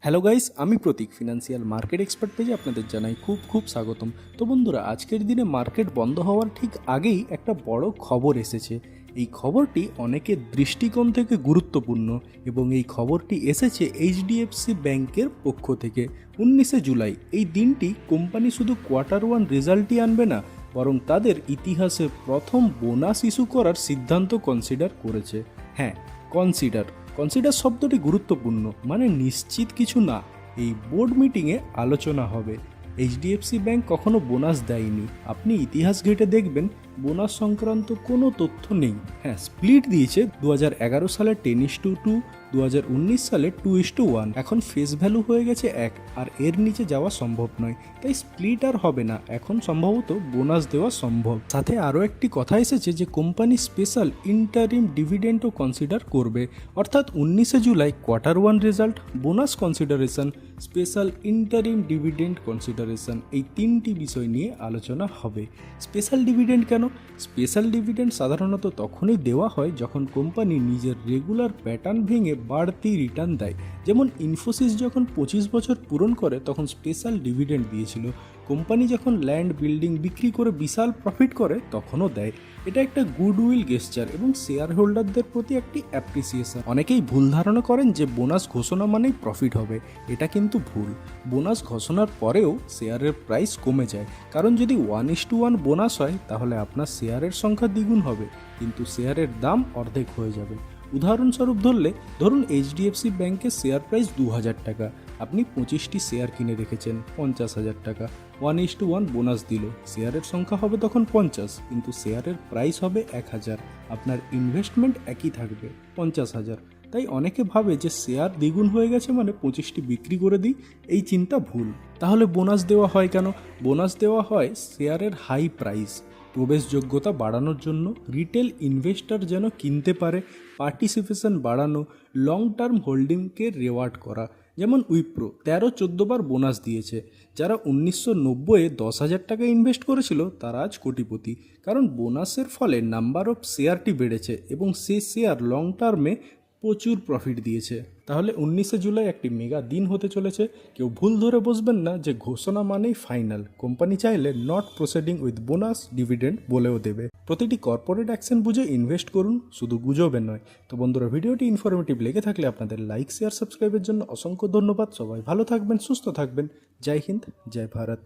Hello guys, আমি প্রতীক financial market expert পেজে আপনাদের জানাই খুব স্বাগতম। তো বন্ধুরা, আজকের দিনে মার্কেট বন্ধ হওয়ার ঠিক আগেই একটা বড় খবর এসেছে। এই খবরটি অনেকের দৃষ্টিকোণ থেকে গুরুত্বপূর্ণ এবং এই খবরটি এসেছে এইচডিএফসি ব্যাংকের পক্ষ থেকে। 19শে জুলাই এই দিনটি কোম্পানি শুধু কোয়ার্টার 1 রেজাল্টই আনবে না, বরং তাদের ইতিহাসে প্রথম বোনাস ইস্যু করার সিদ্ধান্ত কনসিডার করেছে। হ্যাঁ, কনসিডার শব্দটি গুরুত্বপূর্ণ, মানে নিশ্চিত কিছু না। এই বোর্ড মিটিংয়ে আলোচনা হবে। এইচডিএফসি ব্যাংক কখনো বোনাস দেয়নি। আপনি ইতিহাস ঘেঁটে দেখবেন বোনাস সংক্রান্ত কোনো তথ্য নেই। হ্যাঁ, স্প্লিট দিয়েছে 2011 সালে 10:2, 2019 সালে 2:1। এখন ফেস ভ্যালু হয়ে গেছে 1, আর এর নিচে যাওয়া সম্ভব নয়। তাই স্প্লিট আর হবে না, এখন সম্ভবত বোনাস দেওয়া সম্ভব। সাথে আরও একটি কথা এসেছে যে কোম্পানি স্পেশাল ইন্টারিম ডিভিডেন্ডও কনসিডার করবে। অর্থাৎ 19শে July quarter 1 result, bonus consideration, special interim dividend consideration, এই তিনটি বিষয় নিয়ে আলোচনা হবে। স্পেশাল ডিভিডেন্ড কেন? স্পেশাল ডিভিডেন্ড সাধারণত তখনই দেওয়া হয় যখন কোম্পানি নিজের রেগুলার প্যাটার্ন ভেঙে বাড়তি রিটার্ন দেয়। যেমন ইনফোসিস যখন 25 বছর পূরণ করে তখন স্পেশাল ডিভিডেন্ড দিয়েছিল। কোম্পানি যখন ল্যান্ড বিল্ডিং বিক্রি করে বিশাল প্রফিট করে তখনও দেয়। এটা একটা গুডউইল গেস্টার এবং শেয়ার হোল্ডারদের প্রতি একটি অ্যাপ্রিসিয়েশন। অনেকেই ভুল ধারণা করেন যে বোনাস ঘোষণা মানেই প্রফিট হবে। এটা কিন্তু ভুল। বোনাস ঘোষণার পরেও শেয়ারের প্রাইস কমে যায়, কারণ যদি 1:1 বোনাস হয় তাহলে আপনার শেয়ারের সংখ্যা দ্বিগুণ হবে, কিন্তু শেয়ারের দাম অর্ধেক হয়ে যাবে। উদাহরণস্বরূপ ধরুন এইচডিএফসি ব্যাংকের শেয়ার প্রাইস 2000 টাকা। আপনি 25টি শেয়ার কিনে রেখেছেন 50,000 টাকা। 1:1 বোনাস দিল, শেয়ারের সংখ্যা হবে তখন 50, কিন্তু শেয়ারের প্রাইস হবে 1000। আপনার ইনভেস্টমেন্ট একই থাকবে 50,000। তাই অনেকে ভাবে যে শেয়ার দ্বিগুণ হয়ে গেছে মানে 25টি বিক্রি করে দিই। এই চিন্তা ভুল। তাহলে বোনাস দেওয়া হয় কেন? বোনাস দেওয়া হয় শেয়ারের হাই প্রাইস, প্রবেশযোগ্যতা বাড়ানোর জন্য, রিটেল ইনভেস্টর যেন কিনতে পারে, পার্টিসিপেশন বাড়ানো, লং টার্ম হোল্ডিংকে রেওয়ার্ড করা। যেমন উইপ্রো 13-14 বার বোনাস দিয়েছে। যারা 1990-এ 10,000 টাকা ইনভেস্ট করেছিল তারা আজ কোটিপতি, কারণ বোনাসের ফলে নাম্বার অফ শেয়ারটি বেড়েছে এবং সে শেয়ার লং টার্মে প্রচুর প্রফিট দিয়েছে। তাহলে 19শে জুলাই একটি মেগা দিন হতে চলেছে। কেউ ভুল ধরে বসবেন না যে ঘোষণা মানেই ফাইনাল। কোম্পানি চাইলে not proceeding with bonus dividend বলেও দেবে। প্রতিটি কর্পোরেট অ্যাকশন বুঝে ইনভেস্ট করুন, শুধু গুজবে নয়। তো বন্ধুরা, ভিডিওটি ইনফরমেটিভ লেগে থাকলে আপনাদের লাইক, শেয়ার, সাবস্ক্রাইবের জন্য অসংখ্য ধন্যবাদ। সবাই ভালো থাকবেন, সুস্থ থাকবেন। জয় হিন্দ, জয় ভারত।